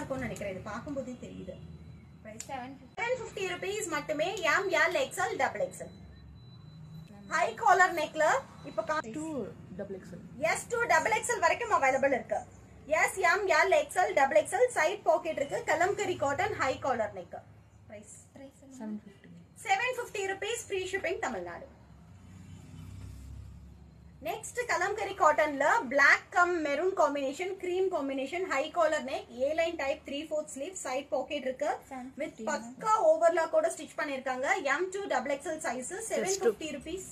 இருக்கும்னு நினைக்கிறேன். இது பாக்கும்போதே தெரியுது. Price 750 rupees மட்டுமே. M L XL double XL. High collar neckல இப்ப 2 double XL. yes 2 double XL வரைக்கும் அவைலபிள் இருக்கு. yes M L XL double XL side pocket இருக்கு. Kalamkari cotton high collar neck. Price 750 rupees free shipping Tamil Nadu. Next kalamkari cotton la black cum maroon combination cream combination high collar neck A line type 3/4 sleeve side pocket இருக்கு with பக்கா overlock ஓட stitch பண்ணிருக்காங்க. M2 double XL sizes 750 rupees.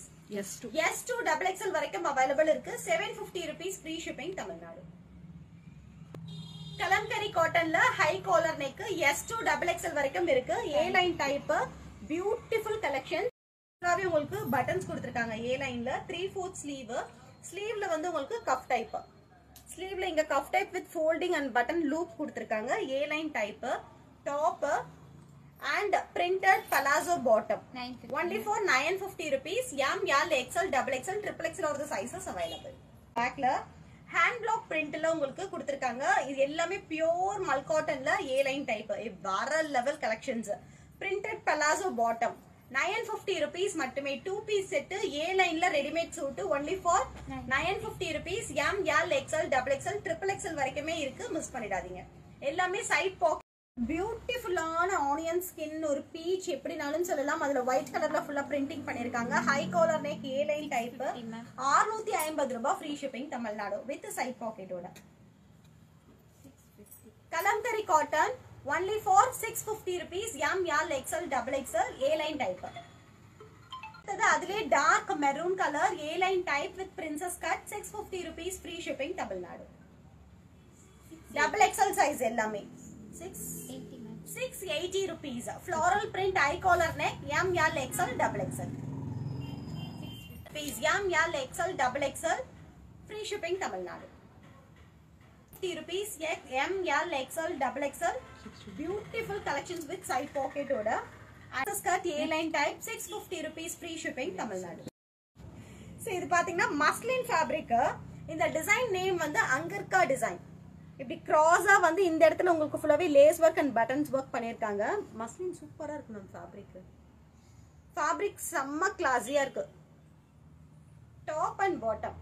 S2 double XL வரைக்கும் available இருக்கு. 750 rupees free shipping Tamil Nadu. kalamkari cotton la high collar neck S2 double XL வரைக்கும் இருக்கு. A line type beautiful collection. உங்களுக்கு buttons கொடுத்திருக்காங்க. A லைன்ல 3/4 ஸ்லீவ். ஸ்லீவ்ல வந்து உங்களுக்கு கஃப் டைப். ஸ்லீவ்ல இங்க cuff type with folding and button loop கொடுத்திருக்காங்க. A line type. Top and printed palazzo bottom. Only for 950 rupees. M L XL double XL triple XL or the sizes available. பேக்ல hand black பிரிண்ட்ல உங்களுக்கு கொடுத்திருக்காங்க. இது எல்லாமே pure Mal காட்டன்ல A line type. வேற level collections. printed palazzo bottom 950 rupees மட்டுமே. 2 piece set A line ல readymade suit only for 950 rupees. M L XL double XL triple XL வரைக்குமே இருக்கு. மிஸ் பண்ணிடாதீங்க. எல்லாமே சைடு பாக்கெட் பியூட்டிஃபுல்லான ஆனியன் ஸ்கின் ஒரு peach எப்படினாலும் சொல்லலாம். அதுல ஒயிட் கலர்ல ஃபுல்லா பிரிண்டிங் பண்ணிருக்காங்க. High collar neck A line type 650 ரூபாய் free shipping Tamil Nadu with side பாக்கெட்டோட. Kalamkari cotton only for 650 rupees. M L XL double XL A line type. அதுல dark maroon color A line type with princess cut 650 rupees free shipping Tamil Nadu. double XL size எல்லாமே 680 rupees. floral print high collar neck M L XL double XL. M L XL double XL free shipping Tamil Nadu. rupees M L XL double XL beautiful collections with side pocket oda and skirt A line type 650 rupees free shipping Tamil Nadu. So இது பாத்தீங்கன்னா muslin fabric. இந்த design name வந்து அங்கர்கா design. இப்படி கிராஸா வந்து இந்த இடத்துல உங்களுக்கு ஃபுல்லாவே lace work and buttons work பண்ணிருக்காங்க. மஸ்லின் சூப்பரா இருக்கு மேம். ஃபேப்ரிக் செம்ம கிளாஸியா இருக்கு. Top and bottom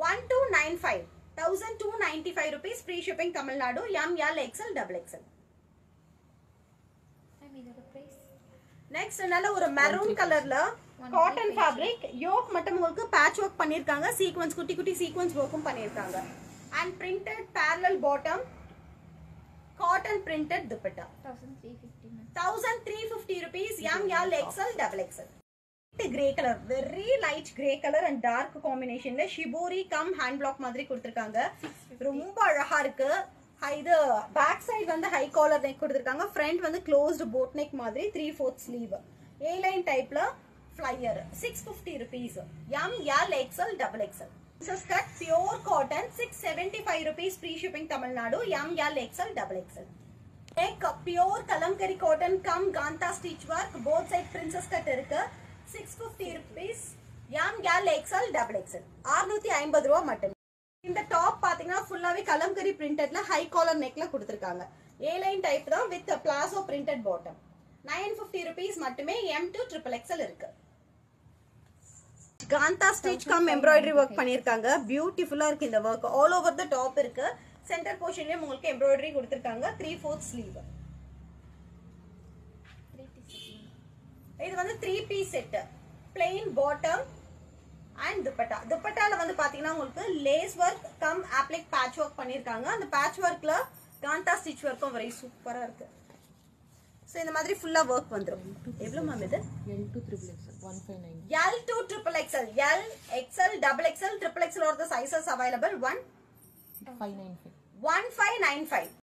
1295 1295 rupees free shipping Tamil Nadu. M L XL double XL. Next நல்ல ஒரு மெரூன் கலர்ல காட்டன் ஃபேப்ரிக் யோக் மட்டும் உங்களுக்கு பேட்ச் ஒர்க் பண்ணிருக்காங்க. சீக்வென்ஸ் குட்டி குட்டி சீக்வென்ஸ் ஒர்க்கும் பண்ணிருக்காங்க. and printed parallel bottom cotton printed dupatta 1350 rupees. M L XL double XL. grey color very light grey color and dark combination ல shibori கம் hand block மாதிரி கொடுத்திருக்காங்க. ரொம்ப அழகா இருக்கு. இது பேக் சைடு வந்து ஹை காலர் நெக் கொடுத்திருக்காங்க. Front வந்து க்ளோஸ்ட் போட் நெக் மாதிரி 3/4 ஸ்லீவ் A லைன் டைப்ல flyer 650 rupees. M L XL double XL. This cut pure cotton 675 rupees free shipping Tamil Nadu. M L XL double XL. neck pure kalamkari cotton cum kantha stitch work both side princess cut இருக்கு. 650 rupees. M L XL double XL 650 ரூபாய் மட்டும். இந்த top பாத்தீங்கன்னா ஃபுல்லாவே கலம்கரி பிரிண்டட்ல high collar நெக்ல கொடுத்திருக்காங்க. A line type தான் with palazzo printed bottom 950 rupees மட்டுமே. M2 triple XL இருக்கு. Kantha stitch cum embroidery work பண்ணிருக்காங்க. பியூட்டிஃபுல்லா இருக்கு இந்த work. All over the top இருக்கு. சென்டர் போர்ஷன்லயே உங்களுக்கு எம்ப்ராய்டரி கொடுத்திருக்காங்க. 3/4 ஸ்லீவ். இது வந்து 3 piece set. plain bottom and dupatta. dupattaல வந்து பாத்தீங்கன்னா உங்களுக்கு lace work come அப்ளிக் batch work பண்ணிருக்காங்க. அந்த பேட்ச் வர்க்ல காந்தா ஸ்டிச் வர்க்கும் very சூப்பரா இருக்கு. சோ இந்த மாதிரி ஃபுல்லா வர்க் வந்துரும். எவ்வளவு மேம் இது? L2 triple XL 159. L2 triple XL, L XL double XL triple XL or the sizes available 1595.